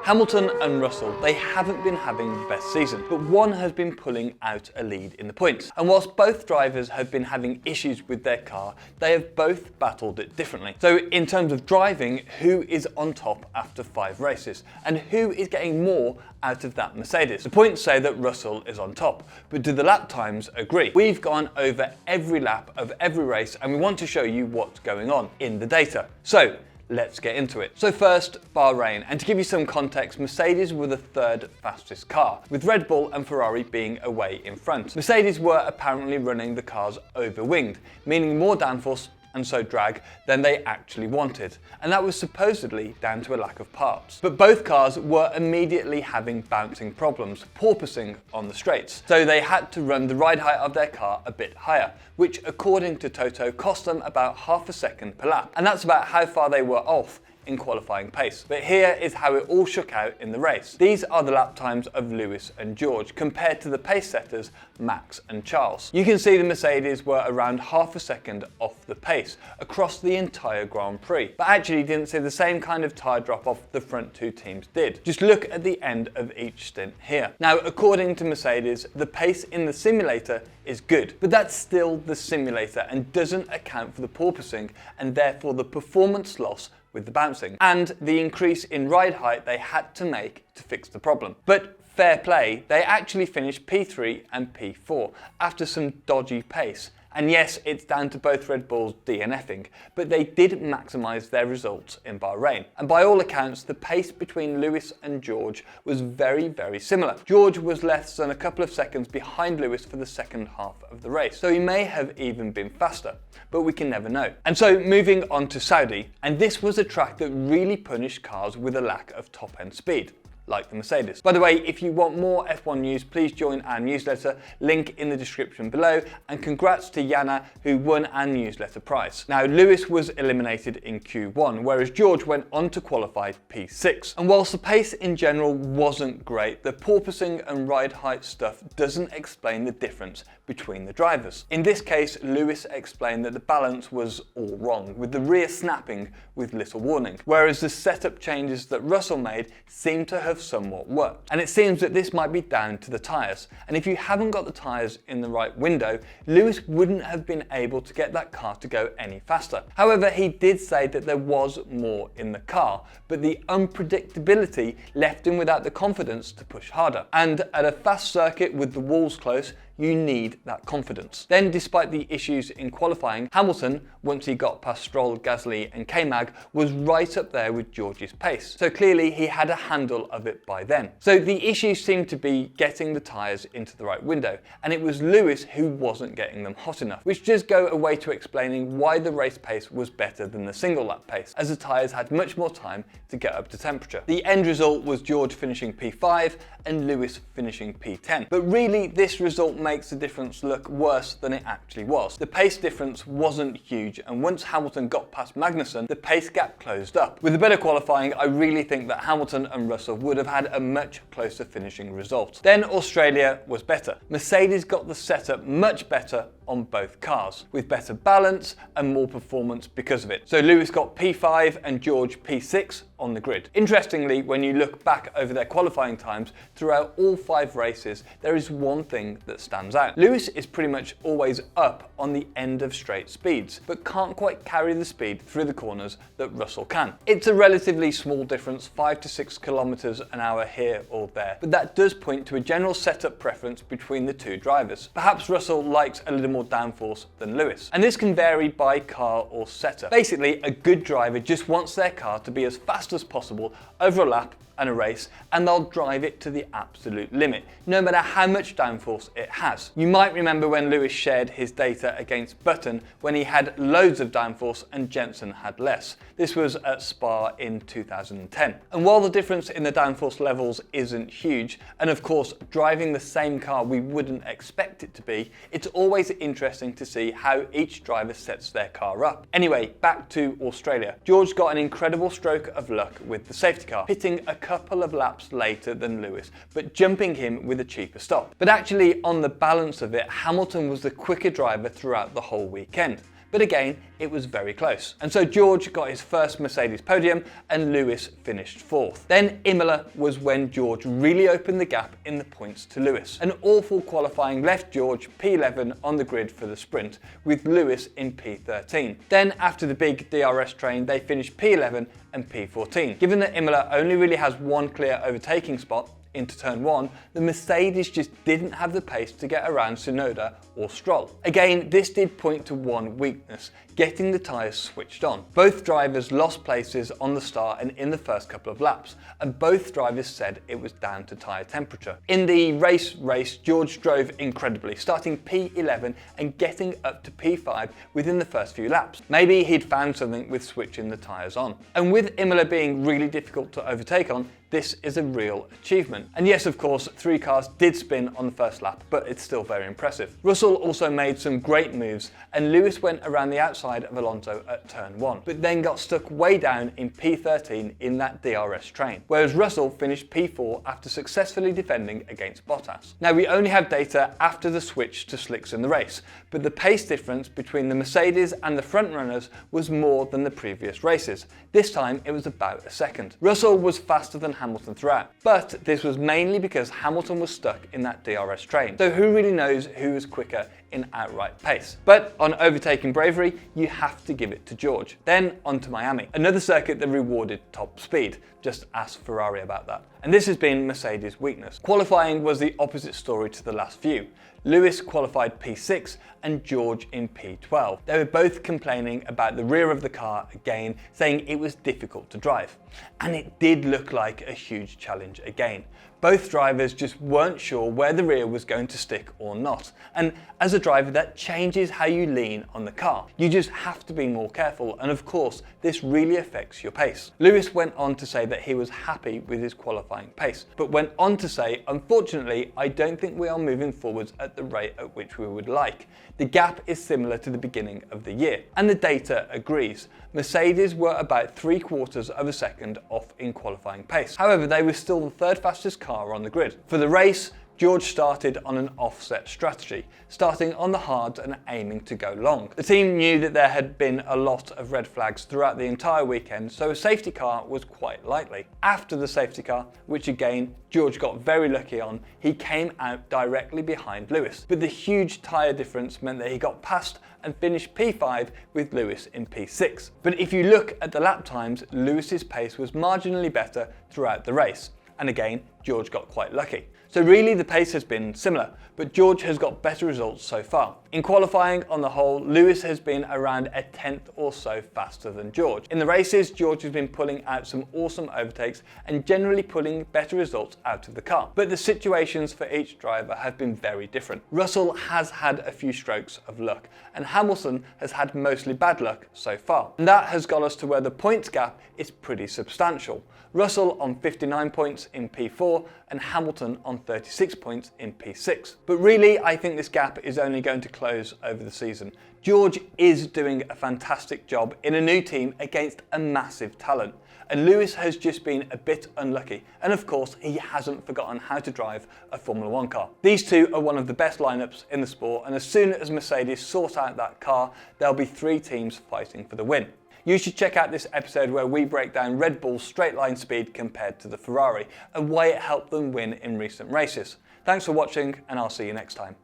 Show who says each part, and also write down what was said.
Speaker 1: Hamilton and Russell, they haven't been having the best season, but one has been pulling out a lead in the points. And whilst both drivers have been having issues with their car, they have both battled it differently. So in terms of driving, who is on top after 5 races? And who is getting more out of that Mercedes? The points say that Russell is on top, but do the lap times agree? We've gone over every lap of every race and we want to show you what's going on in the data. So let's get into it. So first, Bahrain. And to give you some context, Mercedes were the 3rd fastest car, with Red Bull and Ferrari being away in front. Mercedes were apparently running the cars over-winged, meaning more downforce and so drag than they actually wanted. And that was supposedly down to a lack of parts. But both cars were immediately having bouncing problems, porpoising on the straights. So they had to run the ride height of their car a bit higher, which according to Toto cost them about half a second per lap. And that's about how far they were off in qualifying pace. But here is how it all shook out in the race. These are the lap times of Lewis and George compared to the pace setters Max and Charles. You can see the Mercedes were around half a second off the pace across the entire Grand Prix, but actually didn't see the same kind of tyre drop off the front 2 teams did. Just look at the end of each stint here. Now, according to Mercedes, the pace in the simulator is good, but that's still the simulator and doesn't account for the porpoising and therefore the performance loss with the bouncing and the increase in ride height they had to make to fix the problem. But fair play, they actually finished P3 and P4 after some dodgy pace. And yes, it's down to both Red Bulls DNFing, but they did maximise their results in Bahrain. And by all accounts, the pace between Lewis and George was very, very similar. George was less than a couple of seconds behind Lewis for the second half of the race, so he may have even been faster, but we can never know. And so moving on to Saudi, and this was a track that really punished cars with a lack of top-end speed, like the Mercedes. By the way, if you want more F1 news, please join our newsletter, link in the description below, and congrats to Yana who won our newsletter prize. Now, Lewis was eliminated in Q1, whereas George went on to qualify P6. And whilst the pace in general wasn't great, the porpoising and ride height stuff doesn't explain the difference between the drivers. In this case, Lewis explained that the balance was all wrong, with the rear snapping with little warning, whereas the setup changes that Russell made seem to have somewhat worked. And it seems that this might be down to the tyres. And if you haven't got the tyres in the right window, Lewis wouldn't have been able to get that car to go any faster. However, he did say that there was more in the car, but the unpredictability left him without the confidence to push harder. And at a fast circuit with the walls close, you need that confidence. Then, despite the issues in qualifying, Hamilton, once he got past Stroll, Gasly and K-Mag, was right up there with George's pace. So clearly he had a handle of it by then. So the issue seemed to be getting the tyres into the right window, and it was Lewis who wasn't getting them hot enough, which does go away to explaining why the race pace was better than the single lap pace, as the tyres had much more time to get up to temperature. The end result was George finishing P5 and Lewis finishing P10. But really, this result makes the difference look worse than it actually was. The pace difference wasn't huge, and once Hamilton got past Magnussen, the pace gap closed up. With a better qualifying, I really think that Hamilton and Russell would have had a much closer finishing result. Then Australia was better. Mercedes got the setup much better on both cars, with better balance and more performance because of it. So Lewis got P5 and George P6 on the grid. Interestingly, when you look back over their qualifying times throughout all 5 races, there is one thing that stands out. Lewis is pretty much always up on the end of straight speeds, but can't quite carry the speed through the corners that Russell can. It's a relatively small difference, 5 to 6 kilometers an hour here or there, but that does point to a general setup preference between the 2 drivers. Perhaps Russell likes a little more downforce than Lewis, and this can vary by car or setup. Basically, a good driver just wants their car to be as fast as possible over a lap and a race, and they'll drive it to the absolute limit, no matter how much downforce it has. You might remember when Lewis shared his data against Button when he had loads of downforce and Jensen had less. This was at Spa in 2010. And while the difference in the downforce levels isn't huge, and of course driving the same car we wouldn't expect it to be, it's always interesting to see how each driver sets their car up. Anyway, back to Australia. George got an incredible stroke of luck with the safety car, hitting a couple of laps later than Lewis, but jumping him with a cheaper stop. But actually, on the balance of it, Hamilton was the quicker driver throughout the whole weekend. but again, it was very close. And so George got his first Mercedes podium and Lewis finished fourth. Then Imola was when George really opened the gap in the points to Lewis. An awful qualifying left George P11 on the grid for the sprint, with Lewis in P13. Then after the big DRS train, they finished P11 and P14. Given that Imola only really has one clear overtaking spot, into turn 1, the Mercedes just didn't have the pace to get around Tsunoda or Stroll. Again, this did point to one weakness, getting the tyres switched on. Both drivers lost places on the start and in the first couple of laps, and both drivers said it was down to tyre temperature. In the race, George drove incredibly, starting P11 and getting up to P5 within the first few laps. Maybe he'd found something with switching the tyres on. And with Imola being really difficult to overtake on, this is a real achievement. And yes, of course, 3 cars did spin on the first lap, but it's still very impressive. Russell also made some great moves, and Lewis went around the outside of Alonso at turn 1, but then got stuck way down in P13 in that DRS train, whereas Russell finished P4 after successfully defending against Bottas. Now, we only have data after the switch to slicks in the race, but the pace difference between the Mercedes and the front runners was more than the previous races. This time, it was about a second. Russell was faster than Hamilton throughout, but this was mainly because Hamilton was stuck in that DRS train. So who really knows who was quicker in outright pace? But on overtaking bravery, you have to give it to George. Then on to Miami, another circuit that rewarded top speed. Just ask Ferrari about that. And this has been Mercedes' weakness. Qualifying was the opposite story to the last few. Lewis qualified P6 and George in P12. They were both complaining about the rear of the car again, saying it was difficult to drive. And it did look like a huge challenge again. Both drivers just weren't sure where the rear was going to stick or not. And as a driver, that changes how you lean on the car. You just have to be more careful, and of course, this really affects your pace. Lewis went on to say that he was happy with his qualifying pace, but went on to say, unfortunately, I don't think we are moving forwards at the rate at which we would like. The gap is similar to the beginning of the year, and the data agrees. Mercedes were about 3/4 of a second off in qualifying pace. However, they were still the third fastest car on the grid. For the race, George started on an offset strategy, starting on the hards and aiming to go long. The team knew that there had been a lot of red flags throughout the entire weekend, so a safety car was quite likely. After the safety car, which again George got very lucky on, he came out directly behind Lewis. But the huge tyre difference meant that he got past and finished P5 with Lewis in P6. But if you look at the lap times, Lewis's pace was marginally better throughout the race. And again, George got quite lucky. So really the pace has been similar, but George has got better results so far. In qualifying on the whole, Lewis has been around a tenth or so faster than George. In the races, George has been pulling out some awesome overtakes and generally pulling better results out of the car. But the situations for each driver have been very different. Russell has had a few strokes of luck, and Hamilton has had mostly bad luck so far. And that has got us to where the points gap is pretty substantial. Russell on 59 points in P4 and Hamilton on 36 points in P6. But really, I think this gap is only going to close over the season. George is doing a fantastic job in a new team against a massive talent. And Lewis has just been a bit unlucky. And of course, he hasn't forgotten how to drive a Formula 1 car. These two are one of the best lineups in the sport, and as soon as Mercedes sort out that car, there'll be 3 teams fighting for the win. You should check out this episode where we break down Red Bull's straight line speed compared to the Ferrari and why it helped them win in recent races. Thanks for watching, and I'll see you next time.